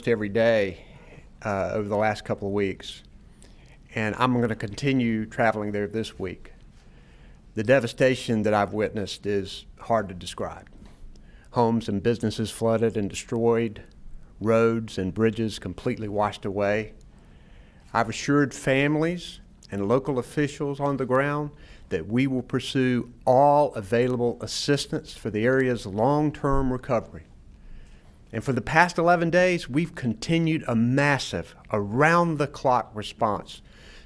almost every day over the last couple of weeks, and I'm going to continue traveling there this week. The devastation that I've witnessed is hard to describe. Homes and businesses flooded and destroyed, roads and bridges completely washed away. I've assured families and local officials on the ground that we will pursue all available assistance for the area's long-term recovery. And for the past 11 days, we've continued a massive, around-the-clock response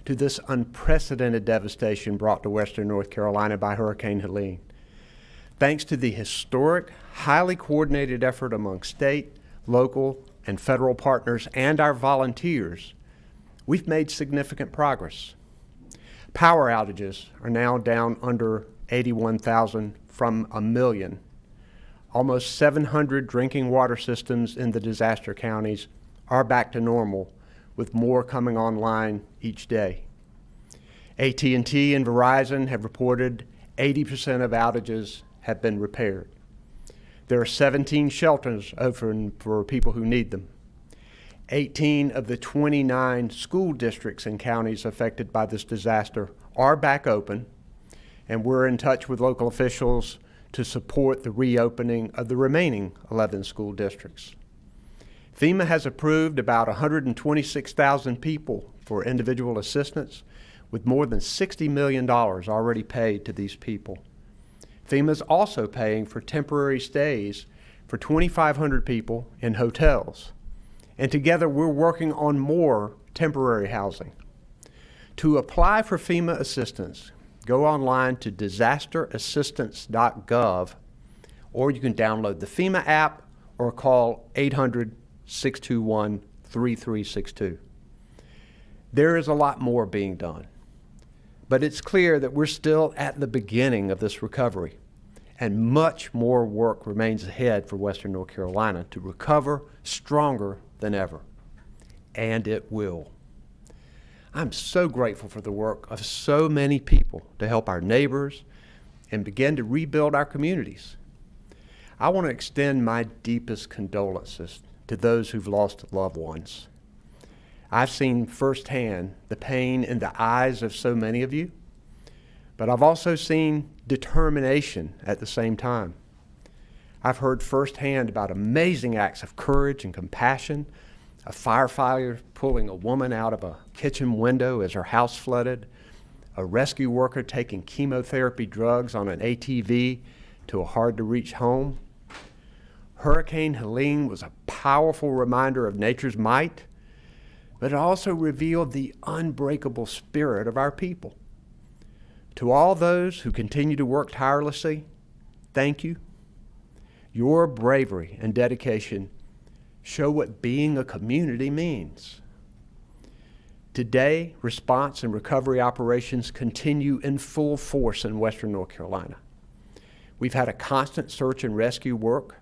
to this unprecedented devastation brought to Western North Carolina by Hurricane Helene. Thanks to the historic, highly coordinated effort among state, local, and federal partners and our volunteers, we've made significant progress. Power outages are now down under 81,000 from 1 million. Almost 700 drinking water systems in the disaster counties are back to normal, with more coming online each day. AT&T and Verizon have reported 80% of outages have been repaired. There are 17 shelters open for people who need them. 18 of the 29 school districts and counties affected by this disaster are back open, and we're in touch with local officials to support the reopening of the remaining 11 school districts. FEMA has approved about 126,000 people for individual assistance, with more than $60 million already paid to these people. FEMA is also paying for temporary stays for 2,500 people in hotels. And together we're working on more temporary housing. To apply for FEMA assistance, go online to disasterassistance.gov, or you can download the FEMA app or call 800-621-3362. There is a lot more being done, but it's clear that we're still at the beginning of this recovery, and much more work remains ahead for Western North Carolina to recover stronger than ever, and it will. I'm so grateful for the work of so many people to help our neighbors and begin to rebuild our communities. I want to extend my deepest condolences to those who've lost loved ones. I've seen firsthand the pain in the eyes of so many of you, but I've also seen determination at the same time. I've heard firsthand about amazing acts of courage and compassion, a firefighter pulling a woman out of a kitchen window as her house flooded, a rescue worker taking chemotherapy drugs on an ATV to a hard-to-reach home. Hurricane Helene was a powerful reminder of nature's might, but it also revealed the unbreakable spirit of our people. To all those who continue to work tirelessly, thank you. Your bravery and dedication show what being a community means. Today, response and recovery operations continue in full force in Western North Carolina. We've had a constant search and rescue work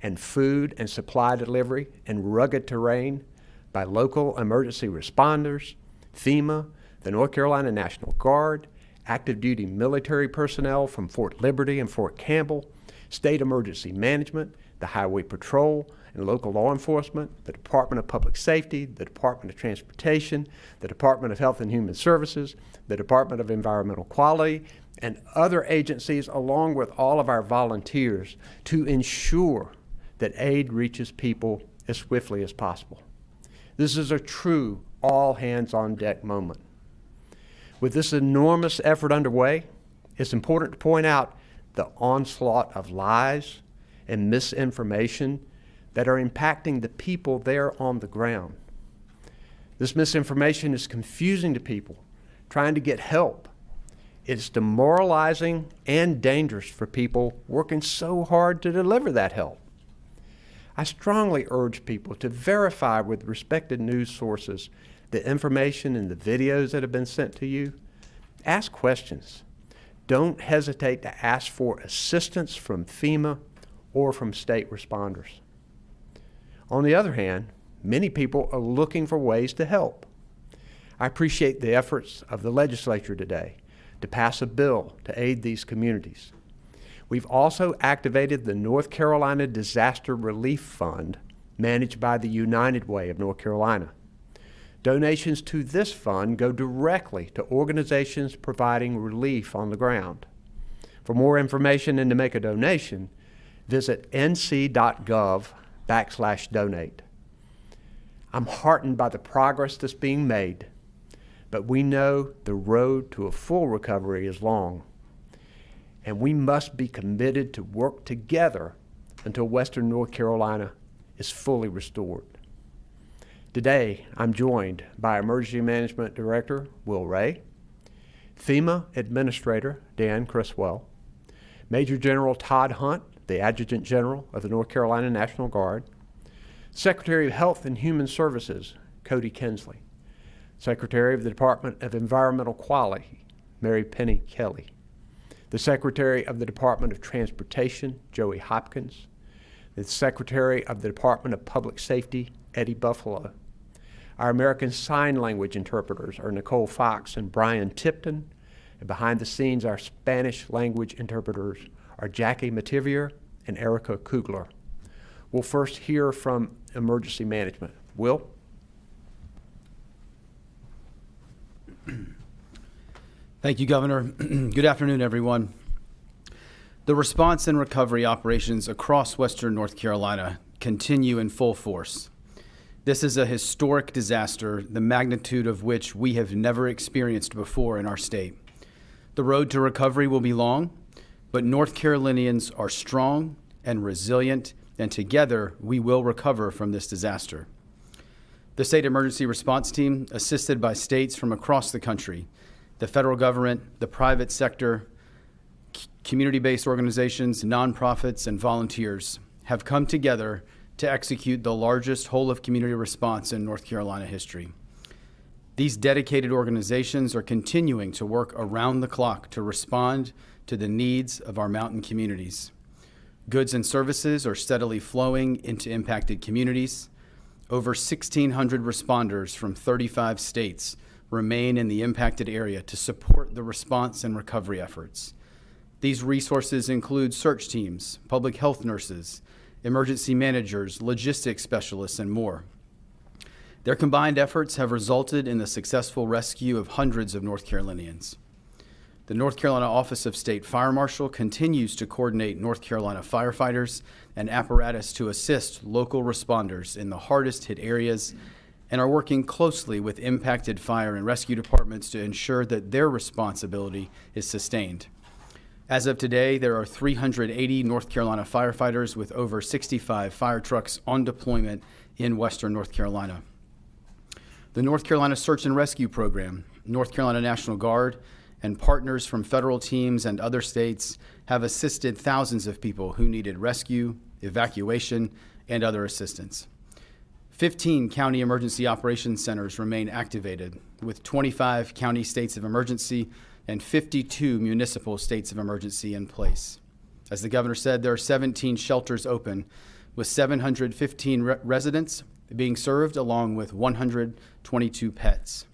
and food and supply delivery in rugged terrain by local emergency responders, FEMA, the North Carolina National Guard, active duty military personnel from Fort Liberty and Fort Campbell, State Emergency Management, the Highway Patrol, and local law enforcement, the Department of Public Safety, the Department of Transportation, the Department of Health and Human Services, the Department of Environmental Quality, and other agencies, along with all of our volunteers, to ensure that aid reaches people as swiftly as possible. This is a true all-hands-on-deck moment. With this enormous effort underway, it's important to point out the onslaught of lies and misinformation that are impacting the people there on the ground. This misinformation is confusing to people trying to get help. It's demoralizing and dangerous for people working so hard to deliver that help. I strongly urge people to verify with respected news sources the information and the videos that have been sent to you. Ask questions. Don't hesitate to ask for assistance from FEMA or from state responders. On the other hand, many people are looking for ways to help. I appreciate the efforts of the legislature today to pass a bill to aid these communities. We've also activated the North Carolina Disaster Relief Fund managed by the United Way of North Carolina. Donations to this fund go directly to organizations providing relief on the ground. For more information and to make a donation, visit nc.gov/donate. I'm heartened by the progress that's being made, but we know the road to a full recovery is long, and we must be committed to work together until Western North Carolina is fully restored. Today, I'm joined by Emergency Management Director Will Ray, FEMA Administrator Dan Criswell, Major General Todd Hunt, the Adjutant General of the North Carolina National Guard, Secretary of Health and Human Services Cody Kinsley, Secretary of the Department of Environmental Quality Mary Penny Kelly, the Secretary of the Department of Transportation Joey Hopkins, the Secretary of the Department of Public Safety Eddie Buffalo. Our American Sign Language interpreters are Nicole Fox and Brian Tipton, and behind the scenes our Spanish language interpreters are Jackie Mativier and Erica Kugler. We'll first hear from Emergency Management. Will? Thank you, Governor. Good afternoon, everyone. The response and recovery operations across Western North Carolina continue in full force. This is a historic disaster, the magnitude of which we have never experienced before in our state. The road to recovery will be long, but North Carolinians are strong and resilient, and together we will recover from this disaster. The State Emergency Response Team, assisted by states from across the country, the federal government, the private sector, community-based organizations, nonprofits, and volunteers, have come together to execute the largest whole-of-community response in North Carolina history. These dedicated organizations are continuing to work around the clock to respond to the needs of our mountain communities. Goods and services are steadily flowing into impacted communities. Over 1,600 responders from 35 states remain in the impacted area to support the response and recovery efforts. These resources include search teams, public health nurses, emergency managers, logistics specialists, and more. Their combined efforts have resulted in the successful rescue of hundreds of North Carolinians. The North Carolina Office of State Fire Marshal continues to coordinate North Carolina firefighters and apparatus to assist local responders in the hardest hit areas and are working closely with impacted fire and rescue departments to ensure that their responsibility is sustained. As of today, there are 380 North Carolina firefighters with over 65 fire trucks on deployment in Western North Carolina. The North Carolina Search and Rescue Program, North Carolina National Guard, and partners from federal teams and other states have assisted thousands of people who needed rescue, evacuation, and other assistance. 15 county emergency operations centers remain activated, with 25 county states of emergency and 52 municipal states of emergency in place. As the governor said, there are 17 shelters open, with 715 residents being served along with 122 pets.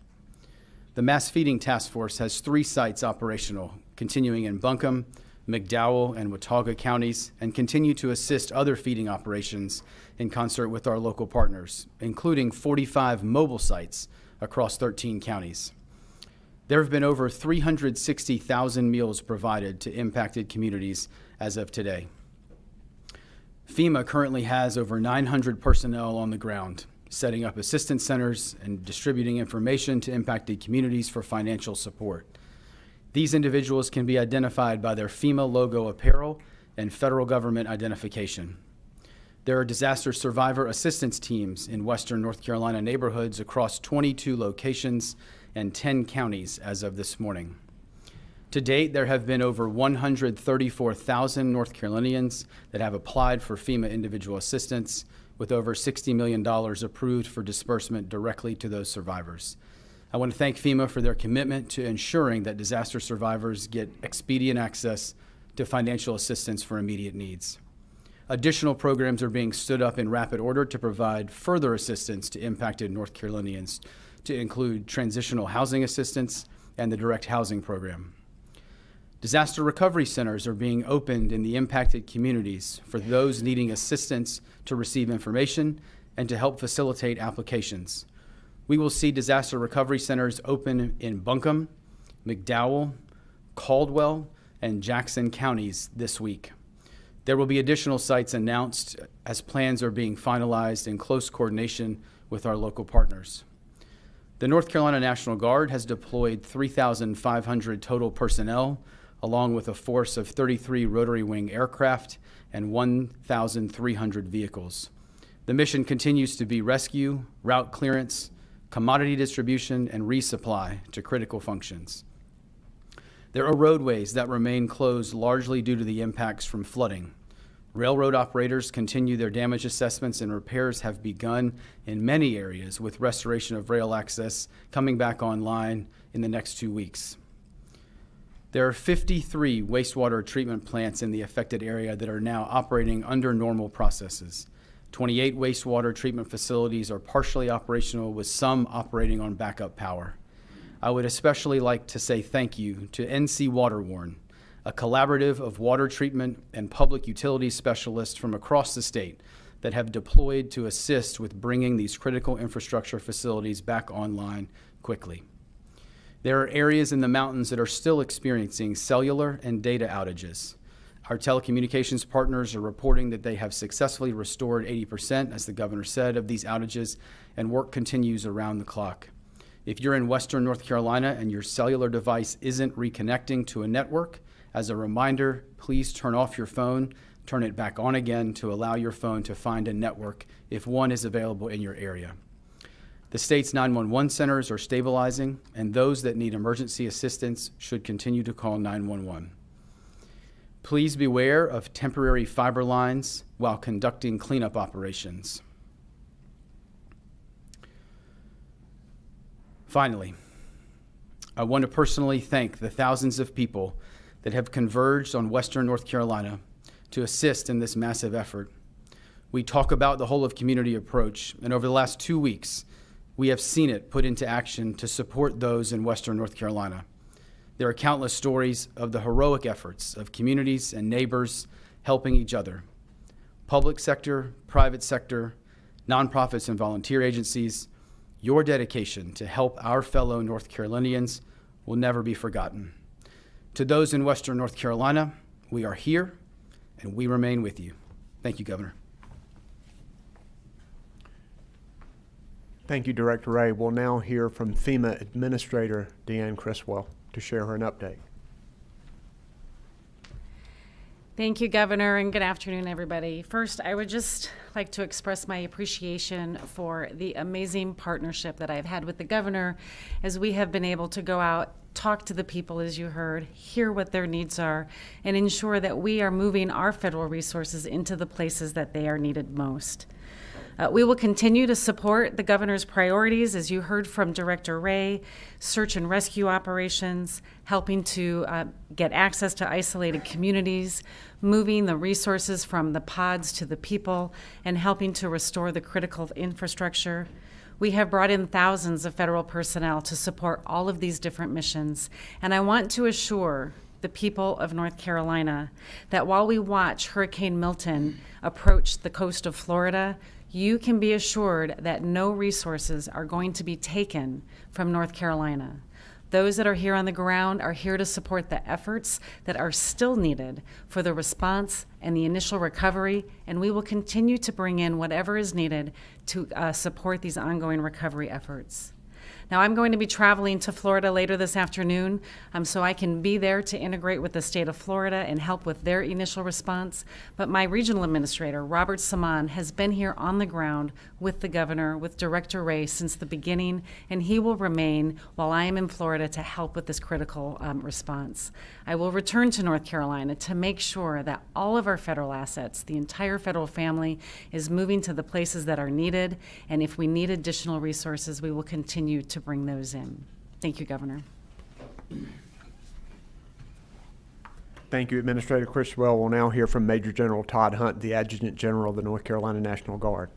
The Mass Feeding Task Force has 3 sites operational, continuing in Buncombe, McDowell, and Watauga counties, and continue to assist other feeding operations in concert with our local partners, including 45 mobile sites across 13 counties. There have been over 360,000 meals provided to impacted communities as of today. FEMA currently has over 900 personnel on the ground, setting up assistance centers and distributing information to impacted communities for financial support. These individuals can be identified by their FEMA logo apparel and federal government identification. There are disaster survivor assistance teams in Western North Carolina neighborhoods across 22 locations and 10 counties as of this morning. To date, there have been over 134,000 North Carolinians that have applied for FEMA individual assistance, with over $60 million approved for disbursement directly to those survivors. I want to thank FEMA for their commitment to ensuring that disaster survivors get expedient access to financial assistance for immediate needs. Additional programs are being stood up in rapid order to provide further assistance to impacted North Carolinians, to include transitional housing assistance and the direct housing program. Disaster recovery centers are being opened in the impacted communities for those needing assistance to receive information and to help facilitate applications. We will see disaster recovery centers open in Buncombe, McDowell, Caldwell, and Jackson counties this week. There will be additional sites announced as plans are being finalized in close coordination with our local partners. The North Carolina National Guard has deployed 3,500 total personnel, along with a force of 33 rotary wing aircraft and 1,300 vehicles. The mission continues to be rescue, route clearance, commodity distribution, and resupply to critical functions. There are roadways that remain closed largely due to the impacts from flooding. Railroad operators continue their damage assessments, and repairs have begun in many areas, with restoration of rail access coming back online in the next 2 weeks. There are 53 wastewater treatment plants in the affected area that are now operating under normal processes. 28 wastewater treatment facilities are partially operational, with some operating on backup power. I would especially like to say thank you to NC Waterworn, a collaborative of water treatment and public utilities specialists from across the state that have deployed to assist with bringing these critical infrastructure facilities back online quickly. There are areas in the mountains that are still experiencing cellular and data outages. Our telecommunications partners are reporting that they have successfully restored 80%, as the governor said, of these outages, and work continues around the clock. If you're in Western North Carolina and your cellular device isn't reconnecting to a network, as a reminder, please turn off your phone, turn it back on again to allow your phone to find a network if one is available in your area. The state's 911 centers are stabilizing, and those that need emergency assistance should continue to call 911. Please beware of temporary fiber lines while conducting cleanup operations. Finally, I want to personally thank the thousands of people that have converged on Western North Carolina to assist in this massive effort. We talk about the whole of community approach, and over the last 2 weeks, we have seen it put into action to support those in Western North Carolina. There are countless stories of the heroic efforts of communities and neighbors helping each other. Public sector, private sector, nonprofits and volunteer agencies, your dedication to help our fellow North Carolinians will never be forgotten. To those in Western North Carolina, we are here and we remain with you. Thank you, Governor. Thank you, Director Ray. We'll now hear from FEMA Administrator Deanne Criswell to share her an update. Thank you, Governor, and good afternoon, everybody. First, I would just like to express my appreciation for the amazing partnership that I've had with the Governor as we have been able to go out, talk to the people, as you heard, hear what their needs are, and ensure that we are moving our federal resources into the places that they are needed most. We will continue to support the governor's priorities, as you heard from Director Ray, search and rescue operations, helping to get access to isolated communities, moving the resources from the pods to the people, and helping to restore the critical infrastructure. We have brought in thousands of federal personnel to support all of these different missions, and I want to assure the people of North Carolina that while we watch Hurricane Milton approach the coast of Florida, you can be assured that no resources are going to be taken from North Carolina. Those that are here on the ground are here to support the efforts that are still needed for the response and the initial recovery, and we will continue to bring in whatever is needed to support these ongoing recovery efforts. Now, I'm going to be traveling to Florida later this afternoon, so I can be there to integrate with the state of Florida and help with their initial response. But my regional administrator, Robert Saman, has been here on the ground with the governor, with Director Ray since the beginning, and he will remain while I am in Florida to help with this critical response. I will return to North Carolina to make sure that all of our federal assets, the entire federal family, is moving to the places that are needed, and if we need additional resources, we will continue to bring those in. Thank you, Governor. Thank you, Administrator Criswell. We'll now hear from Major General Todd Hunt, the Adjutant General of the North Carolina National Guard.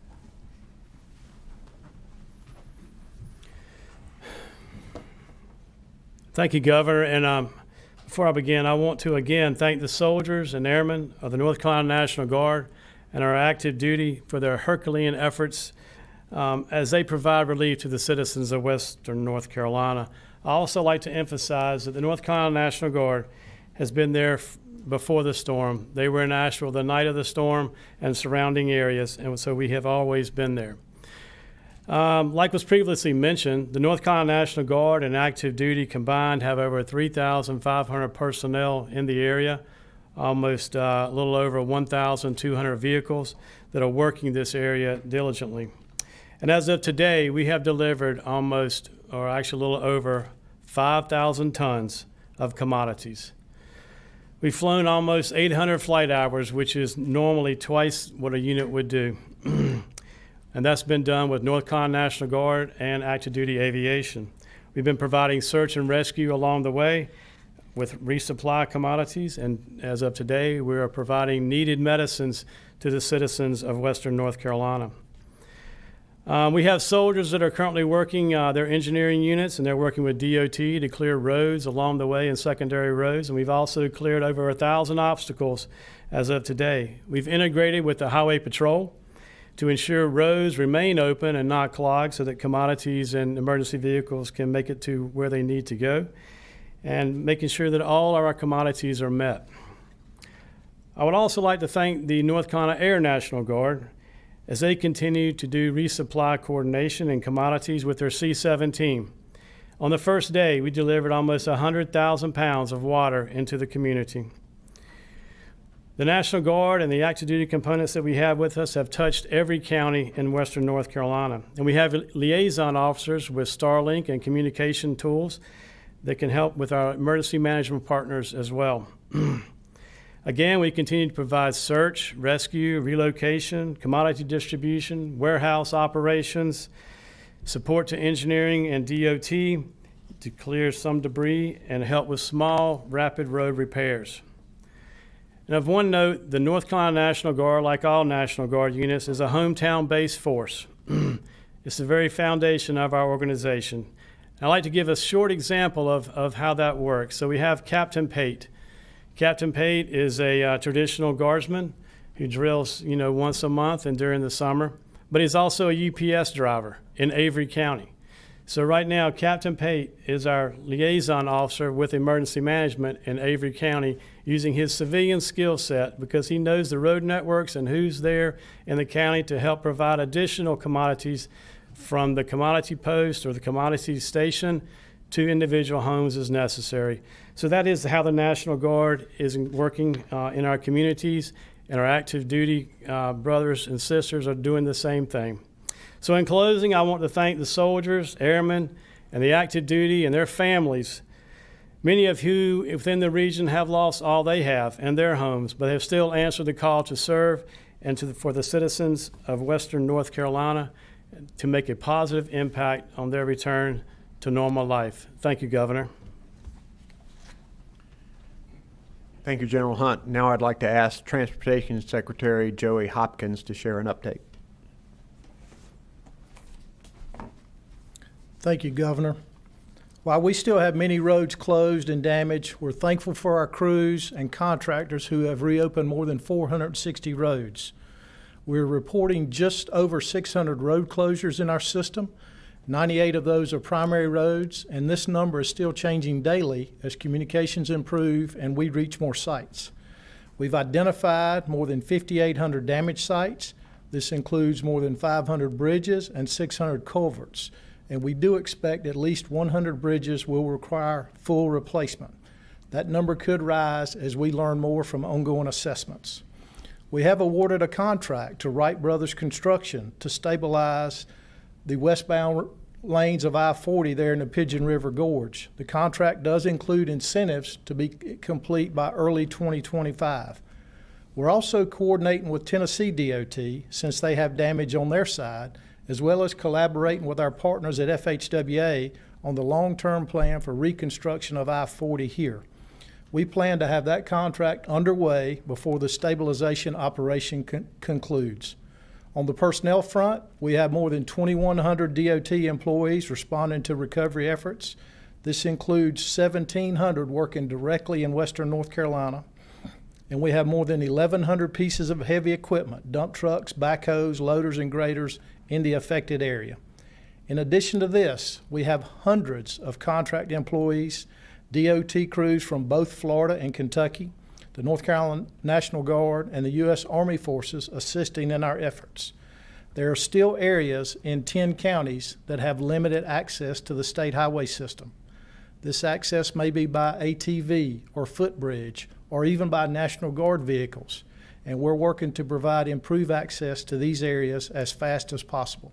Thank you, Governor. And Before I begin, I want to again thank the soldiers and airmen of the North Carolina National Guard and our active duty for their Herculean efforts as they provide relief to the citizens of Western North Carolina. I also like to emphasize that the North Carolina National Guard has been there before the storm. They were in Asheville the night of the storm and surrounding areas, and so we have always been there. Like was previously mentioned, the North Carolina National Guard and active duty combined have over 3,500 personnel in the area, almost a little over 1,200 vehicles that are working this area diligently. And as of today, we have delivered almost, or actually a little over, 5,000 tons of commodities. We've flown almost 800 flight hours, which is normally twice what a unit would do. And that's been done with North Carolina National Guard and active duty aviation. We've been providing search and rescue along the way with resupply commodities, and as of today, we are providing needed medicines to the citizens of Western North Carolina. We have soldiers that are currently working their engineering units, and they're working with DOT to clear roads along the way and secondary roads, and we've also cleared over 1,000 obstacles as of today. We've integrated with the Highway Patrol to ensure roads remain open and not clogged so that commodities and emergency vehicles can make it to where they need to go, and making sure that all of our commodities are met. I would also like to thank the North Carolina Air National Guard as they continue to do resupply coordination and commodities with their C-17. On the first day, we delivered almost 100,000 pounds of water into the community. The National Guard and the active duty components that we have with us have touched every county in Western North Carolina. And we have liaison officers with Starlink and communication tools that can help with our emergency management partners as well. Again, we continue to provide search, rescue, relocation, commodity distribution, warehouse operations, support to engineering and DOT to clear some debris, and help with small, rapid road repairs. And of one note, the North Carolina National Guard, like all National Guard units, is a hometown-based force. It's the very foundation of our organization. I'd like to give a short example of how that works. So we have Captain Pate. Captain Pate is a traditional guardsman who drills, once a month and during the summer, but he's also a UPS driver in Avery County. So right now, Captain Pate is our liaison officer with emergency management in Avery County, using his civilian skill set because he knows the road networks and who's there in the county to help provide additional commodities from the commodity post or the commodity station to individual homes as necessary. So that is how the National Guard is working in our communities, and our active duty brothers and sisters are doing the same thing. So in closing, I want to thank the soldiers, airmen, and the active duty and their families, many of who within the region have lost all they have and their homes, but have still answered the call to serve and for the citizens of Western North Carolina to make a positive impact on their return to normal life. Thank you, Governor. Thank you, General Hunt. Now I'd like to ask Transportation Secretary Joey Hopkins to share an update. Thank you, Governor. While we still have many roads closed and damaged, we're thankful for our crews and contractors who have reopened more than 460 roads. We're reporting just over 600 road closures in our system. 98 of those are primary roads, and this number is still changing daily as communications improve and we reach more sites. We've identified more than 5,800 damaged sites. This includes more than 500 bridges and 600 culverts. And we do expect at least 100 bridges will require full replacement. That number could rise as we learn more from ongoing assessments. We have awarded a contract to Wright Brothers Construction to stabilize the westbound lanes of I-40 there in the Pigeon River Gorge. The contract does include incentives to be complete by early 2025. We're also coordinating with Tennessee DOT since they have damage on their side, as well as collaborating with our partners at FHWA on the long-term plan for reconstruction of I-40 here. We plan to have that contract underway before the stabilization operation concludes. On the personnel front, we have more than 2,100 DOT employees responding to recovery efforts. This includes 1,700 working directly in western North Carolina, and we have more than 1,100 pieces of heavy equipment, dump trucks, backhoes, loaders, and graders in the affected area. In addition to this, we have hundreds of contract employees, DOT crews from both Florida and Kentucky, the North Carolina National Guard, and the U.S. Army Forces assisting in our efforts. There are still areas in 10 counties that have limited access to the state highway system. This access may be by ATV or footbridge or even by National Guard vehicles, and we're working to provide improved access to these areas as fast as possible.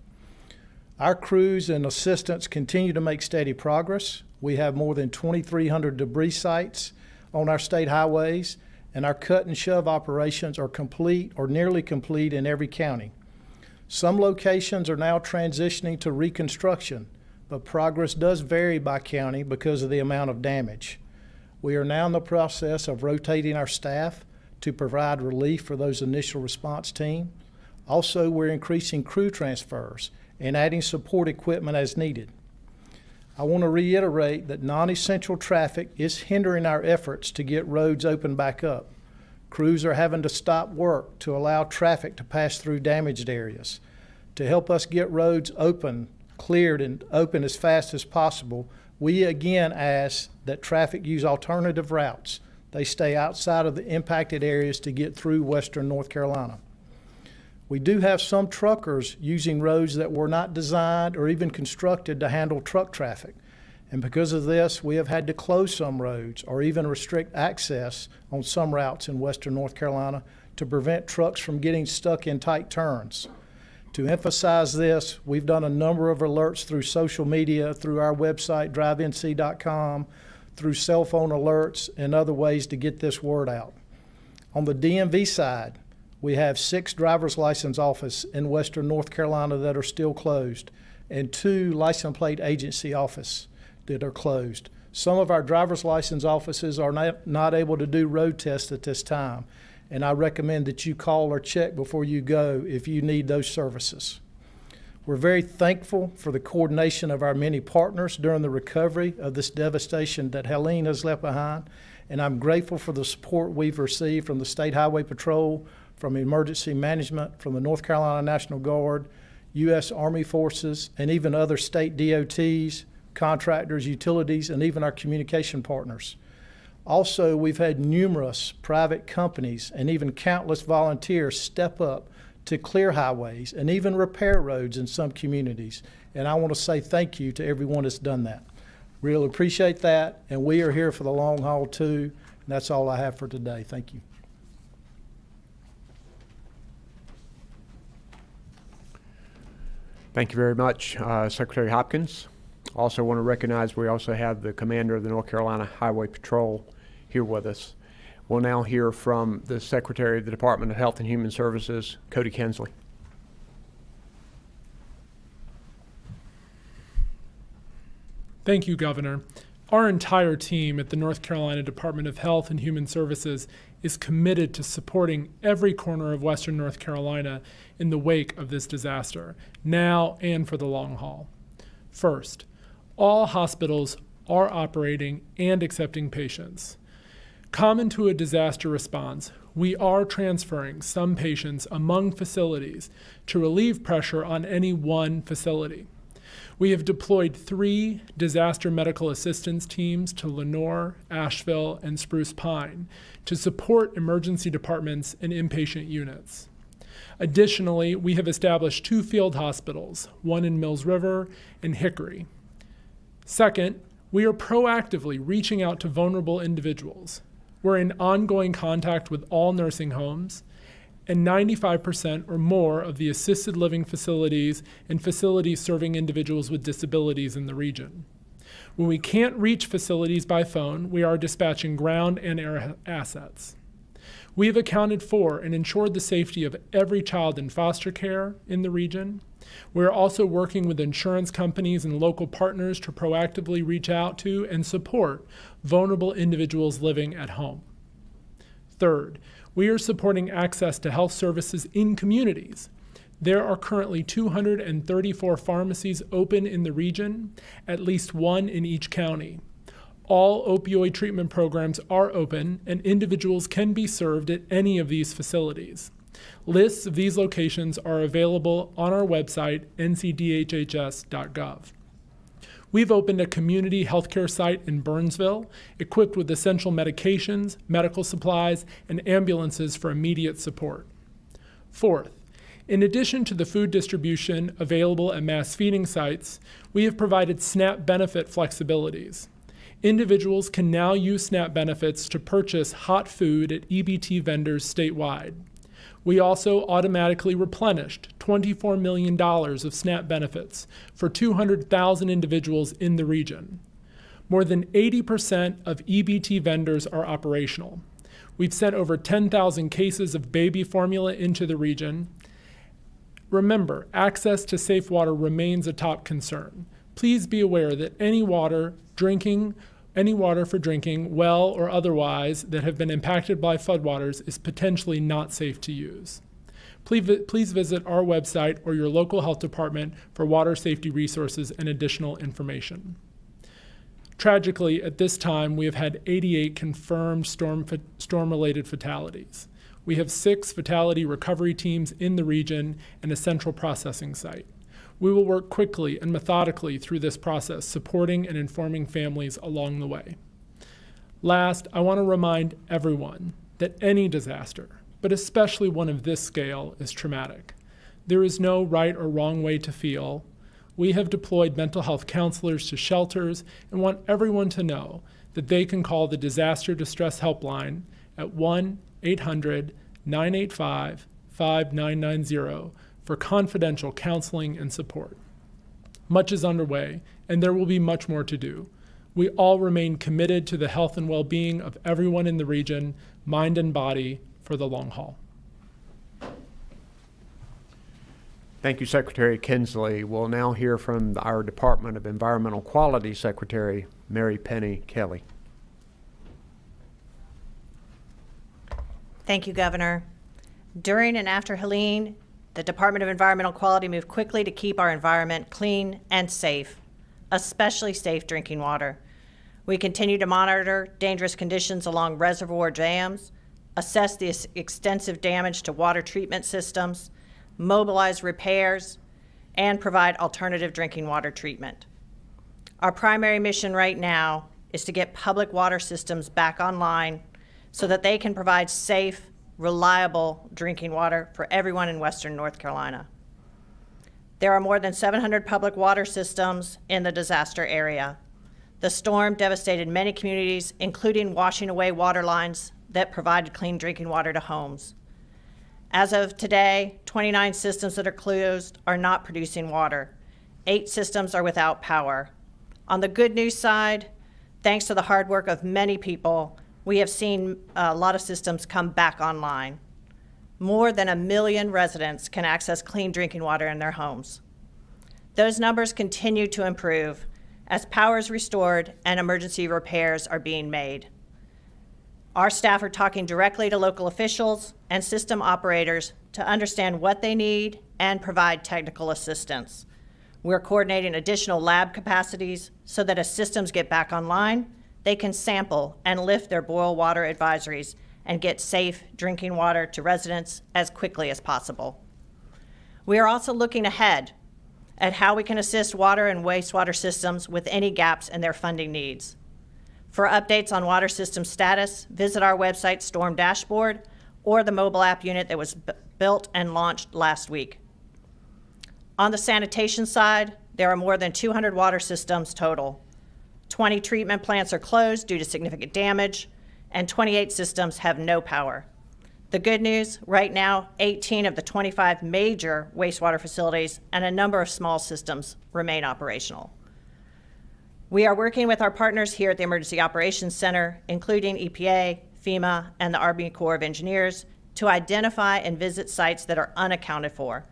Our crews and assistants continue to make steady progress. We have more than 2,300 debris sites on our state highways, and our cut and shove operations are complete or nearly complete in every county. Some locations are now transitioning to reconstruction, but progress does vary by county because of the amount of damage. We are now in the process of rotating our staff to provide relief for those initial response teams. Also, we're increasing crew transfers and adding support equipment as needed. I want to reiterate that non-essential traffic is hindering our efforts to get roads open back up. Crews are having to stop work to allow traffic to pass through damaged areas. To help us get roads open, cleared, and open as fast as possible, we again ask that traffic use alternative routes. They stay outside of the impacted areas to get through western North Carolina. We do have some truckers using roads that were not designed or even constructed to handle truck traffic. And because of this, we have had to close some roads or even restrict access on some routes in western North Carolina to prevent trucks from getting stuck in tight turns. To emphasize this, we've done a number of alerts through social media, through our website, drivenc.com, through cell phone alerts, and other ways to get this word out. On the DMV side, we have 6 driver's license offices in western North Carolina that are still closed, and 2 license plate agency offices that are closed. Some of our driver's license offices are not able to do road tests at this time, and I recommend that you call or check before you go if you need those services. We're very thankful for the coordination of our many partners during the recovery of this devastation that Helene has left behind, and I'm grateful for the support we've received from the State Highway Patrol, from Emergency Management, from the North Carolina National Guard, U.S. Army Forces, and even other state DOTs, contractors, utilities, and even our communication partners. Also, we've had numerous private companies and even countless volunteers step up to clear highways and even repair roads in some communities. And I want to say thank you to everyone that's done that. Really appreciate that, and we are here for the long haul too. And that's all I have for today. Thank you. Thank you very much, Secretary Hopkins. Also want to recognize we also have the commander of the North Carolina Highway Patrol here with us. We'll now hear from the Secretary of the Department of Health and Human Services, Cody Kensley. Thank you, Governor. Our entire team at the North Carolina Department of Health and Human Services is committed to supporting every corner of Western North Carolina in the wake of this disaster, now and for the long haul. First, all hospitals are operating and accepting patients. Common to a disaster response, we are transferring some patients among facilities to relieve pressure on any one facility. We have deployed 3 disaster medical assistance teams to Lenoir, Asheville, and Spruce Pine to support emergency departments and inpatient units. Additionally, we have established 2 field hospitals, one in Mills River and Hickory. Second, we are proactively reaching out to vulnerable individuals. We're in ongoing contact with all nursing homes, and 95% or more of the assisted living facilities and facilities serving individuals with disabilities in the region. When we can't reach facilities by phone, we are dispatching ground and air assets. We have accounted for and ensured the safety of every child in foster care in the region. We're also working with insurance companies and local partners to proactively reach out to and support vulnerable individuals living at home. Third, we are supporting access to health services in communities. There are currently 234 pharmacies open in the region, at least one in each county. All opioid treatment programs are open, and individuals can be served at any of these facilities. Lists of these locations are available on our website, ncdhhs.gov. We've opened a community healthcare site in Burnsville, equipped with essential medications, medical supplies, and ambulances for immediate support. Fourth, in addition to the food distribution available at mass feeding sites, we have provided SNAP benefit flexibilities. Individuals can now use SNAP benefits to purchase hot food at EBT vendors statewide. We also automatically replenished $24 million of SNAP benefits for 200,000 individuals in the region. More than 80% of EBT vendors are operational. We've sent over 10,000 cases of baby formula into the region. Remember, access to safe water remains a top concern. Please be aware that any water for drinking, well or otherwise, that have been impacted by floodwaters is potentially not safe to use. Please visit our website or your local health department for water safety resources and additional information. Tragically, at this time, we have had 88 confirmed storm-related fatalities. We have 6 fatality recovery teams in the region and a central processing site. We will work quickly and methodically through this process, supporting and informing families along the way. Last, I want to remind everyone that any disaster, but especially one of this scale, is traumatic. There is no right or wrong way to feel. We have deployed mental health counselors to shelters and want everyone to know that they can call the Disaster Distress Helpline at 1-800-985-5990 for confidential counseling and support. Much is underway, and there will be much more to do. We all remain committed to the health and well-being of everyone in the region, mind and body, for the long haul. Thank you, Secretary Kinsley. We'll now hear from our Department of Environmental Quality Secretary, Mary Penny Kelly. Thank you, Governor. During and after Helene, the Department of Environmental Quality moved quickly to keep our environment clean and safe, especially safe drinking water. We continue to monitor dangerous conditions along reservoir dams, assess the extensive damage to water treatment systems, mobilize repairs, and provide alternative drinking water treatment. Our primary mission right now is to get public water systems back online so that they can provide safe, reliable drinking water for everyone in Western North Carolina. There are more than 700 public water systems in the disaster area. The storm devastated many communities, including washing away water lines that provided clean drinking water to homes. As of today, 29 systems that are closed are not producing water. 8 systems are without power. On the good news side, thanks to the hard work of many people, we have seen a lot of systems come back online. More than 1 million residents can access clean drinking water in their homes. Those numbers continue to improve as power is restored and emergency repairs are being made. Our staff are talking directly to local officials and system operators to understand what they need and provide technical assistance. We're coordinating additional lab capacities so that as systems get back online, they can sample and lift their boil water advisories and get safe drinking water to residents as quickly as possible. We are also looking ahead at how we can assist water and wastewater systems with any gaps in their funding needs. For updates on water system status, visit our website Storm Dashboard or the mobile app unit that was built and launched last week. On the sanitation side, there are more than 200 water systems total. 20 treatment plants are closed due to significant damage, and 28 systems have no power. The good news, right now, 18 of the 25 major wastewater facilities and a number of small systems remain operational. We are working with our partners here at the Emergency Operations Center, including EPA, FEMA, and the Army Corps of Engineers, to identify and visit sites that are unaccounted for.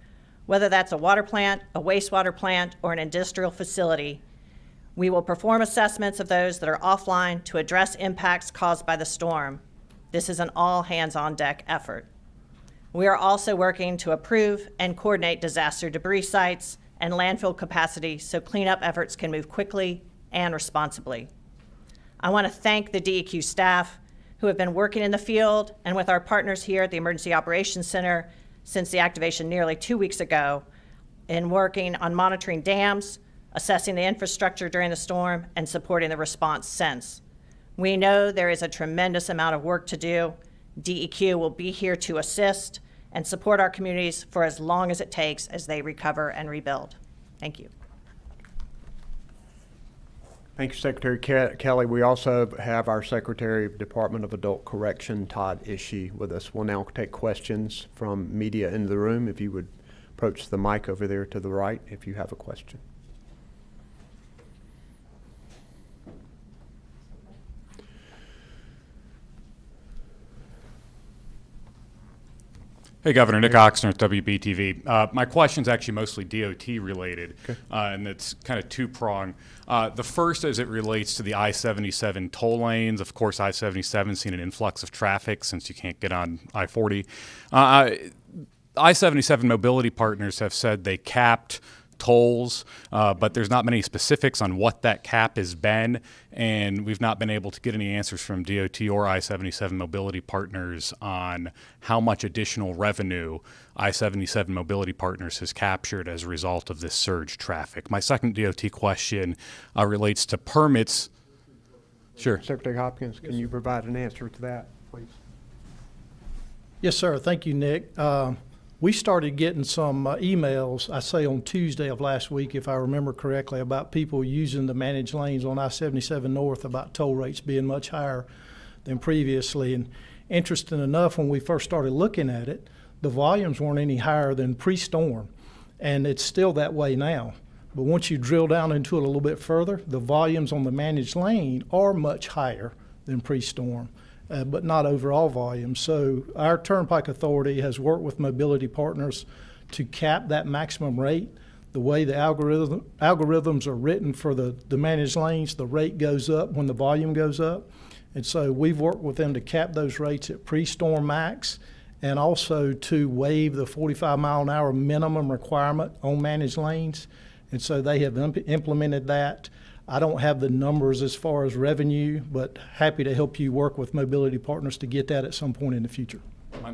Whether that's a water plant, a wastewater plant, or an industrial facility, we will perform assessments of those that are offline to address impacts caused by the storm. This is an all-hands-on-deck effort. We are also working to approve and coordinate disaster debris sites and landfill capacity so cleanup efforts can move quickly and responsibly. I want to thank the DEQ staff who have been working in the field and with our partners here at the Emergency Operations Center since the activation nearly 2 weeks ago in working on monitoring dams, assessing the infrastructure during the storm, and supporting the response since. We know there is a tremendous amount of work to do. DEQ will be here to assist and support our communities for as long as it takes as they recover and rebuild. Thank you. Thank you, Secretary Kelly. We also have our Secretary of Department of Adult Correction, Todd Ishii, with us. We'll now take questions from media in the room. If you would approach the mic over there to the right if you have a question. Hey, Governor. Nick Oxner at WBTV. My question's actually mostly DOT related, and it's kind of two-pronged. The first, as it relates to the I-77 toll lanes. Of course, I-77's seen an influx of traffic since you can't get on I-40. I-77 Mobility Partners have said they capped tolls, but there's not many specifics on what that cap has been, and we've not been able to get any answers from DOT or I-77 Mobility Partners on how much additional revenue I-77 Mobility Partners has captured as a result of this surge traffic. My second DOT question relates to permits. Sure. Secretary Hopkins, can you provide an answer to that, please? Yes, sir. Thank you, Nick. We started getting some emails, I say on Tuesday of last week, if I remember correctly, about people using the managed lanes on I-77 North, about toll rates being much higher than previously. And interesting enough, when we first started looking at it, the volumes weren't any higher than pre-storm, and it's still that way now. But once you drill down into it a little bit further, the volumes on the managed lane are much higher than pre-storm. But not overall volume. So our Turnpike Authority has worked with Mobility Partners to cap that maximum rate. The way the algorithms are written for the managed lanes, the rate goes up when the volume goes up. And so we've worked with them to cap those rates at pre-storm max, and also to waive the 45-mile-an-hour minimum requirement on managed lanes. And so they have implemented that. I don't have the numbers as far as revenue, but happy to help you work with Mobility Partners to get that at some point in the future.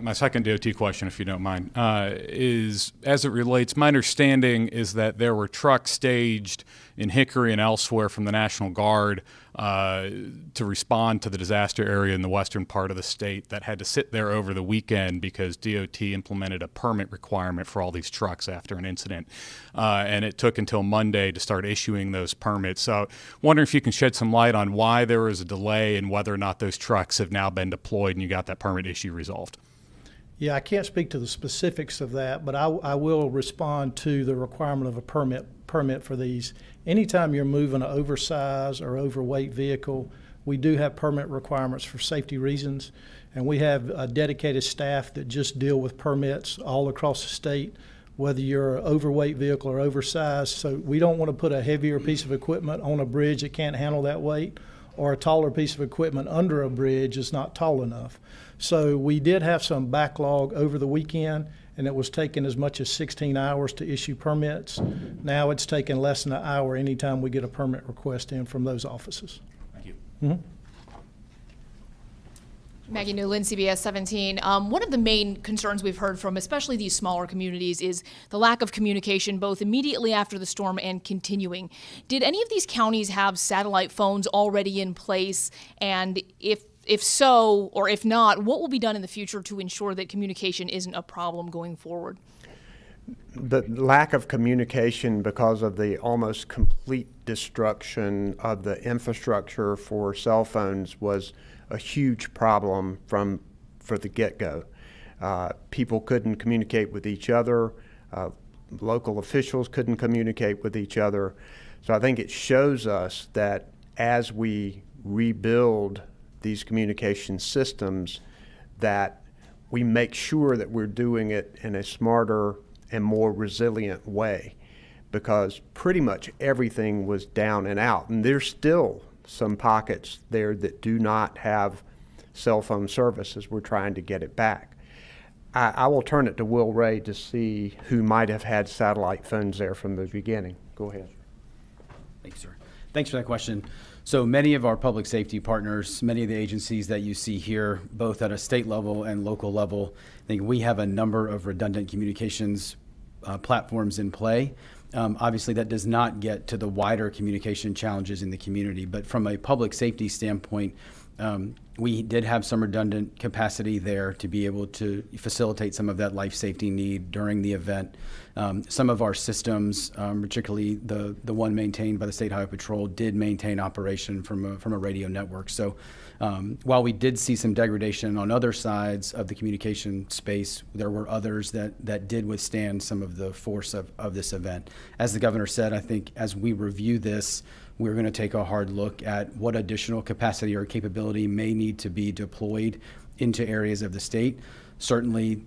My second DOT question, if you don't mind, is as it relates, my understanding is that there were trucks staged in Hickory and elsewhere from the National Guard to respond to the disaster area in the western part of the state that had to sit there over the weekend because DOT implemented a permit requirement for all these trucks after an incident. And it took until Monday to start issuing those permits. So wondering if you can shed some light on why there was a delay and whether or not those trucks have now been deployed and you got that permit issue resolved. Yeah, I can't speak to the specifics of that, but I will respond to the requirement of a permit for these. Anytime you're moving an oversized or overweight vehicle, we do have permit requirements for safety reasons, and we have a dedicated staff that just deal with permits all across the state, whether you're an overweight vehicle or oversized. So we don't want to put a heavier piece of equipment on a bridge that can't handle that weight, or a taller piece of equipment under a bridge is not tall enough. So we did have some backlog over the weekend, and it was taking as much as 16 hours to issue permits. Now it's taking less than an hour anytime we get a permit request in from those offices. Thank you. Mm-hmm. Maggie Newland, CBS 17. One of the main concerns we've heard from especially these smaller communities is the lack of communication both immediately after the storm and continuing. Did any of these counties have satellite phones already in place? And if so, or if not, what will be done in the future to ensure that communication isn't a problem going forward? The lack of communication because of the almost complete destruction of the infrastructure for cell phones was a huge problem for the get-go. People couldn't communicate with each other. Local officials couldn't communicate with each other. So I think it shows us that as we rebuild these communication systems, that we make sure that we're doing it in a smarter and more resilient way, because pretty much everything was down and out. And there's still some pockets there that do not have cell phone service as we're trying to get it back. I will turn it to Will Ray to see who might have had satellite phones there from the beginning. Go ahead. Thank you, sir. Thanks for that question. So many of our public safety partners, many of the agencies that you see here, both at a state level and local level, I think we have a number of redundant communications platforms in play. Obviously, that does not get to the wider communication challenges in the community, but from a public safety standpoint, we did have some redundant capacity there to be able to facilitate some of that life safety need during the event. Some of our systems, particularly the one maintained by the State Highway Patrol, did maintain operation from a radio network. So while we did see some degradation on other sides of the communication space, there were others that did withstand some of the force of this event. As the governor said, I think as we review this, we're going to take a hard look at what additional capacity or capability may need to be deployed into areas of the state. Certainly,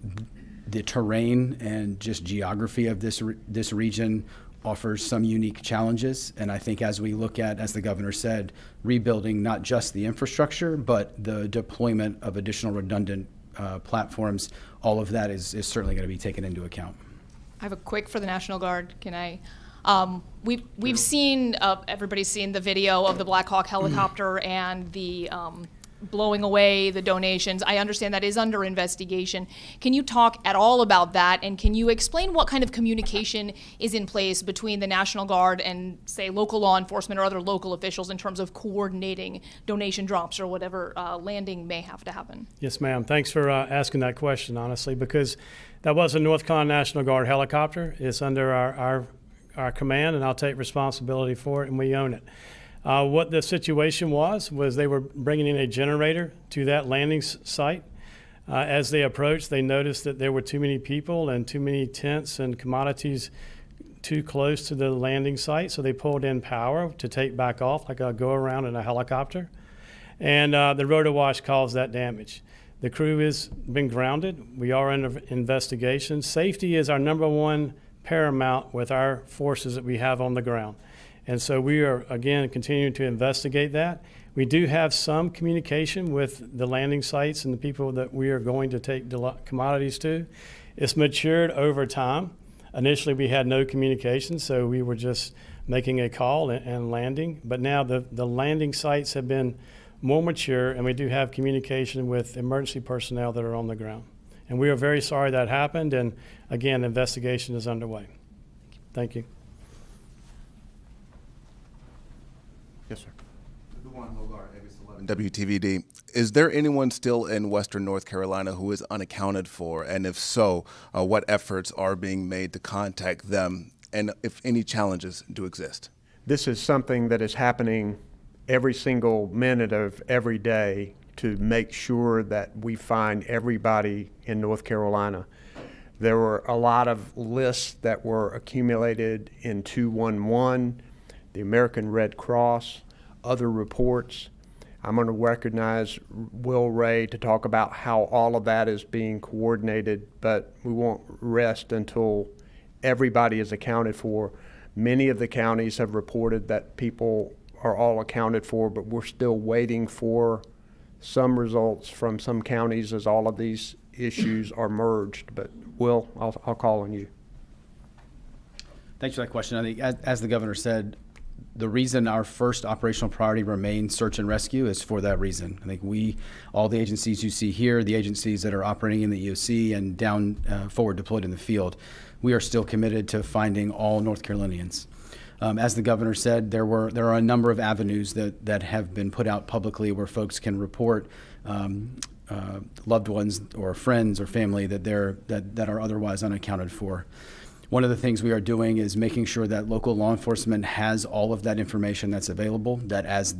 the terrain and just geography of this region offers some unique challenges. And I think as we look at, as the governor said, rebuilding not just the infrastructure, but the deployment of additional redundant platforms, all of that is certainly going to be taken into account. I have a quick for the National Guard. Can I? We've seen, everybody's seen the video of the Black Hawk helicopter and the blowing away the donations. I understand that is under investigation. Can you talk at all about that? And can you explain what kind of communication is in place between the National Guard and, say, local law enforcement or other local officials in terms of coordinating donation drops or whatever landing may have to happen? Yes, ma'am. Thanks for asking that question, honestly, because that was a North Carolina National Guard helicopter. It's under our command, and I'll take responsibility for it, and we own it. What the situation was they were bringing in a generator to that landing site. As they approached, they noticed that there were too many people and too many tents and commodities too close to the landing site, so they pulled in power to take back off, like a go-around in a helicopter. And the rotor wash caused that damage. The crew has been grounded. We are under investigation. Safety is our number one paramount with our forces that we have on the ground. And so we are, again, continuing to investigate that. We do have some communication with the landing sites and the people that we are going to take commodities to. It's matured over time. Initially, we had no communication, so we were just making a call and landing. But now the landing sites have been more mature, and we do have communication with emergency personnel that are on the ground. And we are very sorry that happened, and again, the investigation is underway. Thank you. Yes, sir. WTVD. Is there anyone still in Western North Carolina who is unaccounted for? And if so, what efforts are being made to contact them? And if any challenges do exist? This is something that is happening every single minute of every day to make sure that we find everybody in North Carolina. There were a lot of lists that were accumulated in 211, the American Red Cross, other reports. I'm going to recognize Will Ray to talk about how all of that is being coordinated, but we won't rest until everybody is accounted for. Many of the counties have reported that people are all accounted for, but we're still waiting for some results from some counties as all of these issues are merged. But Will, I'll call on you. Thanks for that question. I think, as the governor said, the reason our first operational priority remains search and rescue is for that reason. I think all the agencies you see here, the agencies that are operating in the EOC and down forward deployed in the field, we are still committed to finding all North Carolinians. As the governor said, there are a number of avenues that have been put out publicly where folks can report loved ones or friends or family that are otherwise unaccounted for. One of the things we are doing is making sure that local law enforcement has all of that information that's available, that as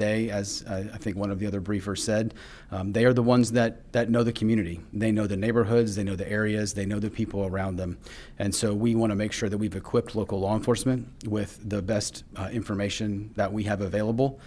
I think one of the other briefers said, they are the ones that know the community. They know the neighborhoods, they know the areas, they know the people around them. And so we want to make sure that we've equipped local law enforcement with the best information that we have available.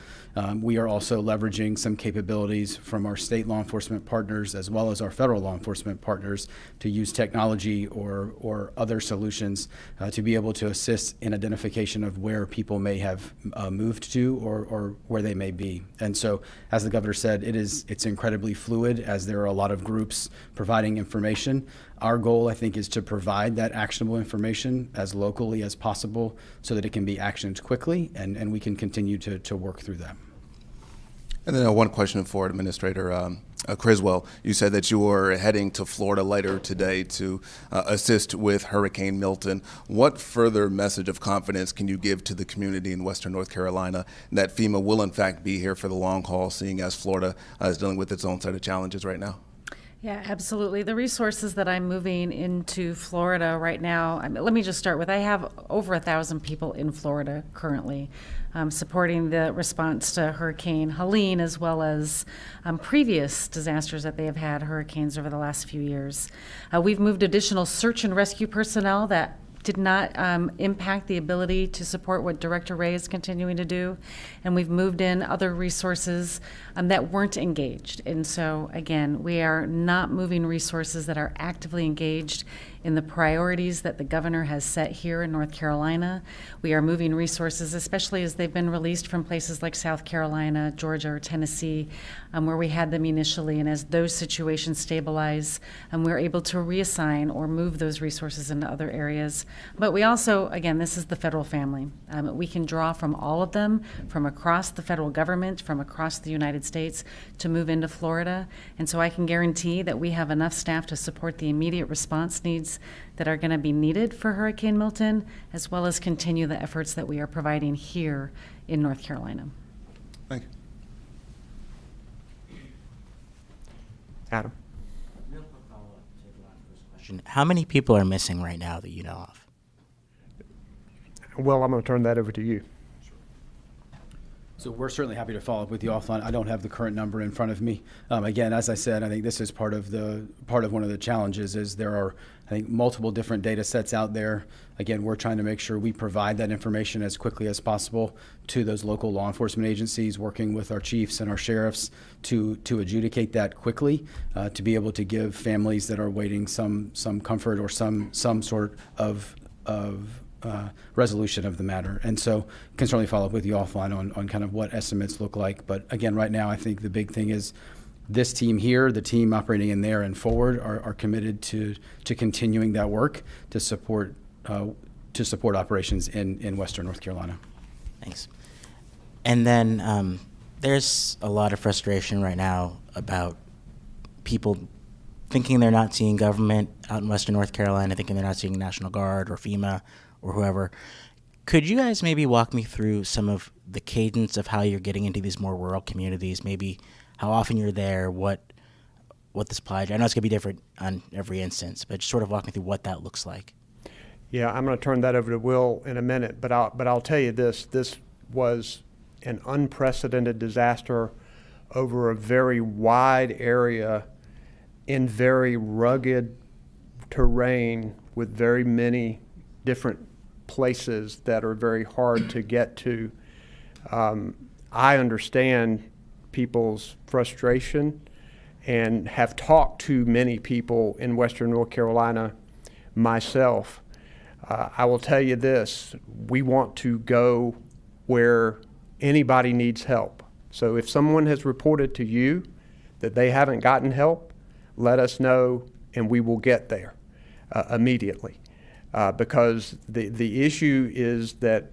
We are also leveraging some capabilities from our state law enforcement partners as well as our federal law enforcement partners to use technology or other solutions to be able to assist in identification of where people may have moved to or where they may be. And so, as the governor said, it's incredibly fluid as there are a lot of groups providing information. Our goal, I think, is to provide that actionable information as locally as possible so that it can be actioned quickly and we can continue to work through that. And then one question for Administrator Criswell. You said that you were heading to Florida later today to assist with Hurricane Milton. What further message of confidence can you give to the community in Western North Carolina that FEMA will in fact be here for the long haul, seeing as Florida is dealing with its own set of challenges right now? Yeah, absolutely. The resources that I'm moving into Florida right now, let me just start with, I have over 1,000 people in Florida currently supporting the response to Hurricane Helene, as well as previous disasters that they have had, hurricanes over the last few years. We've moved additional search and rescue personnel that did not impact the ability to support what Director Ray is continuing to do. And we've moved in other resources that weren't engaged. And so, again, we are not moving resources that are actively engaged in the priorities that the governor has set here in North Carolina. We are moving resources, especially as they've been released from places like South Carolina, Georgia, or Tennessee, where we had them initially. And as those situations stabilize, we're able to reassign or move those resources into other areas. But we also, again, this is the federal family. We can draw from all of them, from across the federal government, from across the United States, to move into Florida. And so I can guarantee that we have enough staff to support the immediate response needs that are going to be needed for Hurricane Milton, as well as continue the efforts that we are providing here in North Carolina. Thank you. Adam? Real quick follow-up to the last question. How many people are missing right now that you know of? Well, I'm going to turn that over to you. So we're certainly happy to follow up with you offline. I don't have the current number in front of me. Again, as I said, I think this is part of one of the challenges is there are, I think, multiple different data sets out there. Again, we're trying to make sure we provide that information as quickly as possible to those local law enforcement agencies, working with our chiefs and our sheriffs to adjudicate that quickly, to be able to give families that are waiting some comfort or some sort of resolution of the matter. And so can certainly follow up with you offline on kind of what estimates look like. But again, right now, I think the big thing is this team here, the team operating in there and forward are committed to continuing that work to support operations in Western North Carolina. Thanks. And then there's a lot of frustration right now about people thinking they're not seeing government out in Western North Carolina, thinking they're not seeing National Guard or FEMA or whoever. Could you guys maybe walk me through some of the cadence of how you're getting into these more rural communities, maybe how often you're there, what the supply, I know it's going to be different on every instance, but just sort of walk me through what that looks like. Yeah, I'm going to turn that over to Will in a minute, but I'll tell you this was an unprecedented disaster over a very wide area in very rugged terrain with very many different places that are very hard to get to. I understand people's frustration and have talked to many people in Western North Carolina myself. I will tell you this, we want to go where anybody needs help. So if someone has reported to you that they haven't gotten help, let us know and we will get there immediately. Because the issue is that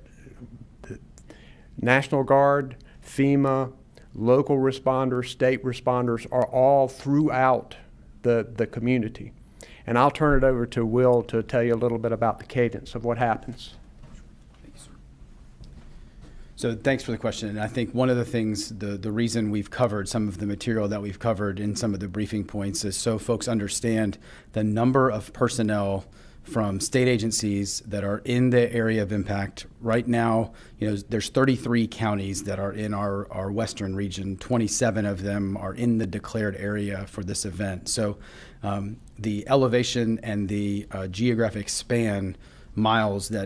the National Guard, FEMA, local responders, state responders are all throughout the community. And I'll turn it over to Will to tell you a little bit about the cadence of what happens. Thank you, sir. So thanks for the question. And I think one of the things, the reason we've covered some of the material that we've covered in some of the briefing points is so folks understand the number of personnel from state agencies that are in the area of impact. Right now, there's 33 counties that are in our western region. 27 of them are in the declared area for this event. So the elevation and the geographic span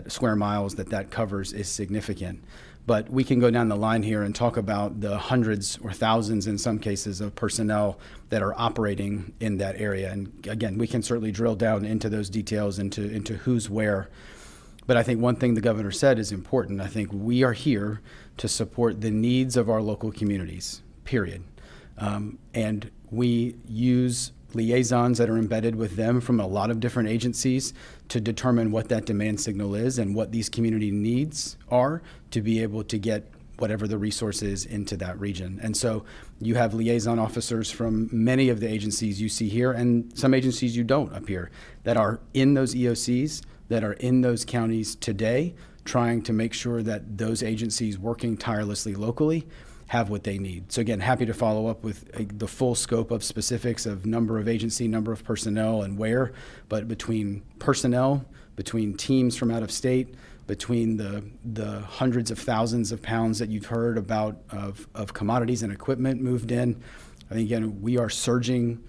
square miles that covers is significant. But we can go down the line here and talk about the hundreds or thousands in some cases of personnel that are operating in that area. And again, we can certainly drill down into those details, into who's where. But I think one thing the governor said is important. I think we are here to support the needs of our local communities, period. And we use liaisons that are embedded with them from a lot of different agencies to determine what that demand signal is and what these community needs are to be able to get whatever the resource is into that region. And so you have liaison officers from many of the agencies you see here and some agencies you don't up here that are in those EOCs, that are in those counties today, trying to make sure that those agencies working tirelessly locally have what they need. So again, happy to follow up with the full scope of specifics of number of agency, number of personnel, and where, but between personnel, between teams from out of state, between the hundreds of thousands of pounds that you've heard about of commodities and equipment moved in, I think, again, we are surging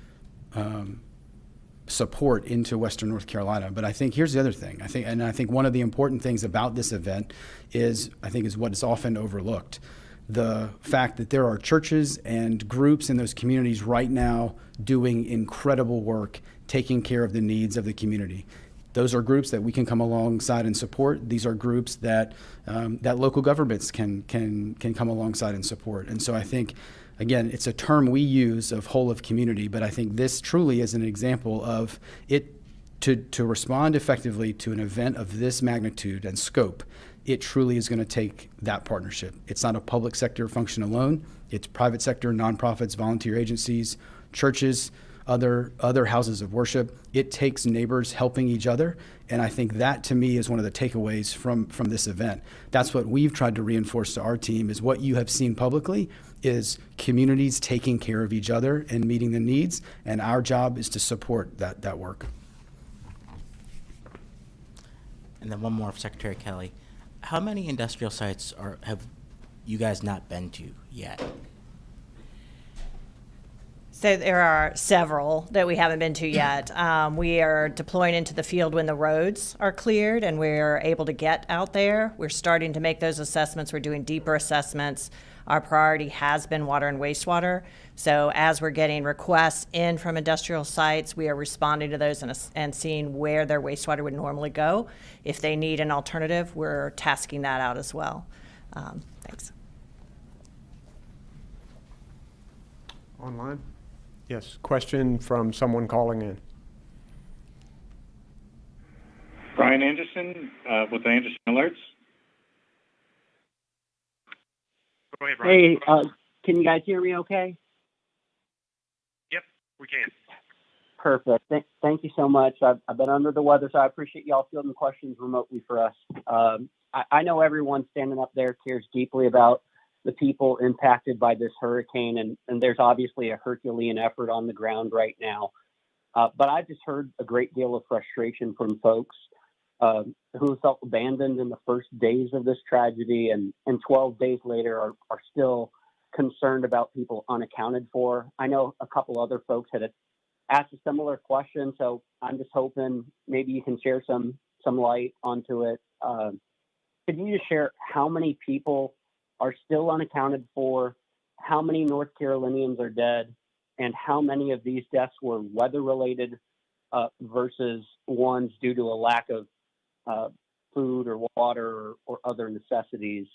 support into Western North Carolina. But I think here's the other thing. I think one of the important things about this event is what is often overlooked. The fact that there are churches and groups in those communities right now doing incredible work, taking care of the needs of the community. Those are groups that we can come alongside and support. These are groups that that local governments can come alongside and support. And so I think, again, it's a term we use of whole of community, but I think this truly is an example of it. To respond effectively to an event of this magnitude and scope, it truly is going to take that partnership. It's not a public sector function alone. It's private sector, nonprofits, volunteer agencies, churches, other houses of worship. It takes neighbors helping each other. And I think that, to me, is one of the takeaways from this event. That's what we've tried to reinforce to our team, is what you have seen publicly is communities taking care of each other and meeting the needs. And our job is to support that work. And then one more for Secretary Kelly. How many industrial sites have you guys not been to yet? So there are several that we haven't been to yet. We are deploying into the field when the roads are cleared and we're able to get out there. We're starting to make those assessments. We're doing deeper assessments. Our priority has been water and wastewater. So as we're getting requests in from industrial sites, we are responding to those and seeing where their wastewater would normally go. If they need an alternative, we're tasking that out as well. Thanks. Online? Yes, question from someone calling in. Brian Anderson with the Anderson Alerts. Go ahead, Brian. Hey, can you guys hear me okay? Yep, we can. Perfect. Thank you so much. I've been under the weather, so I appreciate y'all fielding questions remotely for us. I know everyone standing up there cares deeply about the people impacted by this hurricane, and there's obviously a Herculean effort on the ground right now. But I just heard a great deal of frustration from folks who felt abandoned in the first days of this tragedy and 12 days later are still concerned about people unaccounted for. I know a couple other folks had asked a similar question, so I'm just hoping maybe you can share some light onto it. Could you just share how many people are still unaccounted for, how many North Carolinians are dead, and how many of these deaths were weather-related versus ones due to a lack of food or water or other necessities?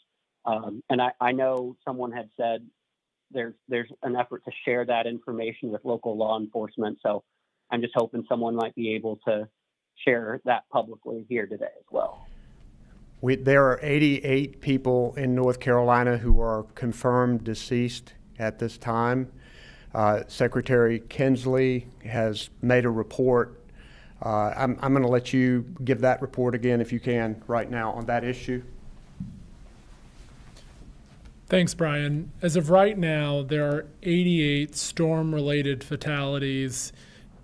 And I know someone had said there's an effort to share that information with local law enforcement, so I'm just hoping someone might be able to share that publicly here today as well. There are 88 people in North Carolina who are confirmed deceased at this time. Secretary Kinsley has made a report. I'm going to let you give that report again, if you can, right now on that issue. Thanks, Brian. As of right now, there are 88 storm-related fatalities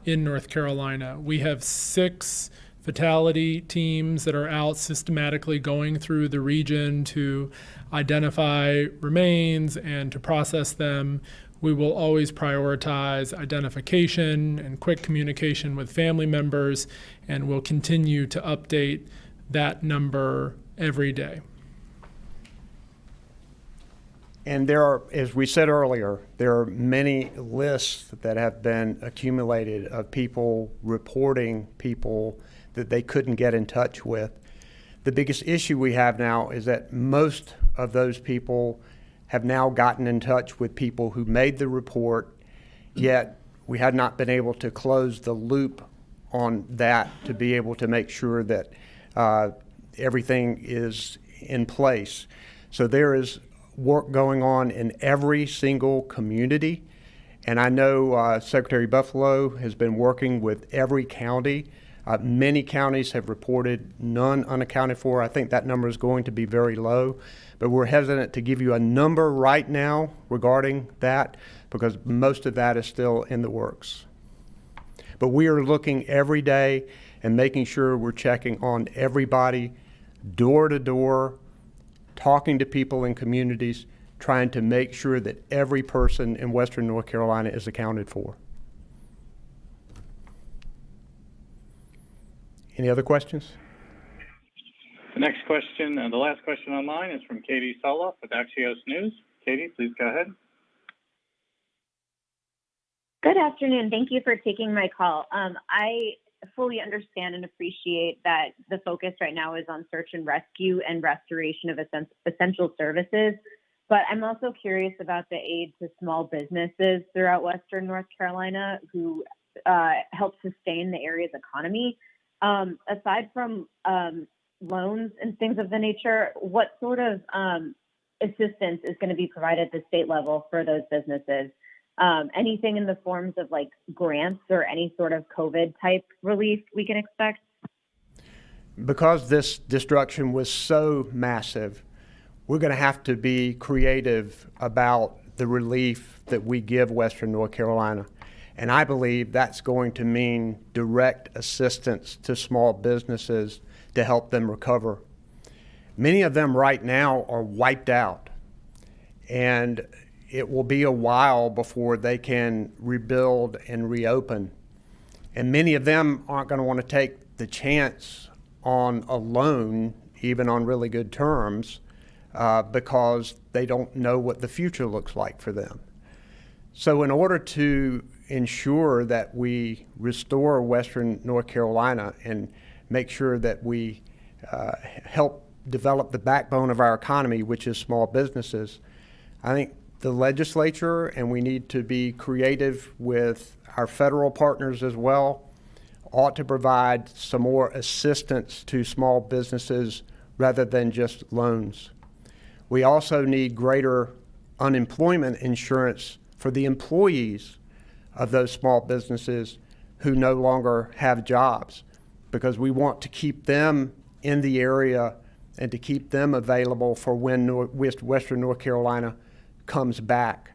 in North Carolina. We have 6 fatality teams that are out systematically going through the region to identify remains and to process them. We will always prioritize identification and quick communication with family members, and we'll continue to update that number every day. And there are, as we said earlier, there are many lists that have been accumulated of people reporting people that they couldn't get in touch with. The biggest issue we have now is that most of those people have now gotten in touch with people who made the report, yet we had not been able to close the loop on that to be able to make sure that everything is in place. So there is work going on in every single community, and I know Secretary Buffalo has been working with every county. Many counties have reported none unaccounted for. I think that number is going to be very low, but we're hesitant to give you a number right now regarding that because most of that is still in the works. But we are looking every day and making sure we're checking on everybody, door to door, talking to people in communities, trying to make sure that every person in Western North Carolina is accounted for. Any other questions? The next question, and the last question online, is from Katie Soloff with Axios News. Katie, please go ahead. Good afternoon. Thank you for taking my call. I fully understand and appreciate that the focus right now is on search and rescue and restoration of essential services, but I'm also curious about the aid to small businesses throughout Western North Carolina who help sustain the area's economy. Aside from loans and things of the nature, what sort of assistance is going to be provided at the state level for those businesses? Anything in the forms of like grants or any sort of COVID type relief we can expect? Because this destruction was so massive, we're going to have to be creative about the relief that we give Western North Carolina. And I believe that's going to mean direct assistance to small businesses to help them recover. Many of them right now are wiped out, and it will be a while before they can rebuild and reopen. And many of them aren't going to want to take the chance on a loan, even on really good terms, because they don't know what the future looks like for them. So in order to ensure that we restore Western North Carolina and make sure that we help develop the backbone of our economy, which is small businesses, I think the legislature, and we need to be creative with our federal partners as well, ought to provide some more assistance to small businesses rather than just loans. We also need greater unemployment insurance for the employees of those small businesses who no longer have jobs, because we want to keep them in the area and to keep them available for when Western North Carolina comes back.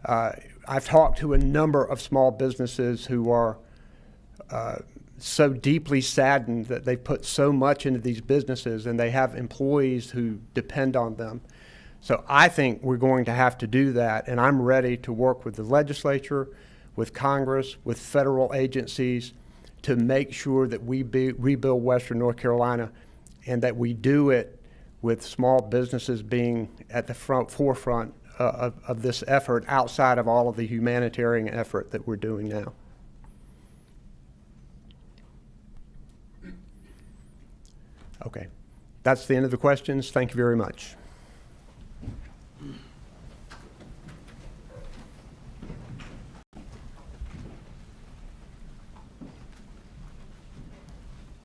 I've talked to a number of small businesses who are so deeply saddened that they put so much into these businesses and they have employees who depend on them. So I think we're going to have to do that, and I'm ready to work with the legislature, with Congress, with federal agencies to make sure that we rebuild Western North Carolina, and that we do it with small businesses being at the forefront of this effort outside of all of the humanitarian effort that we're doing now. Okay, that's the end of the questions. Thank you very much.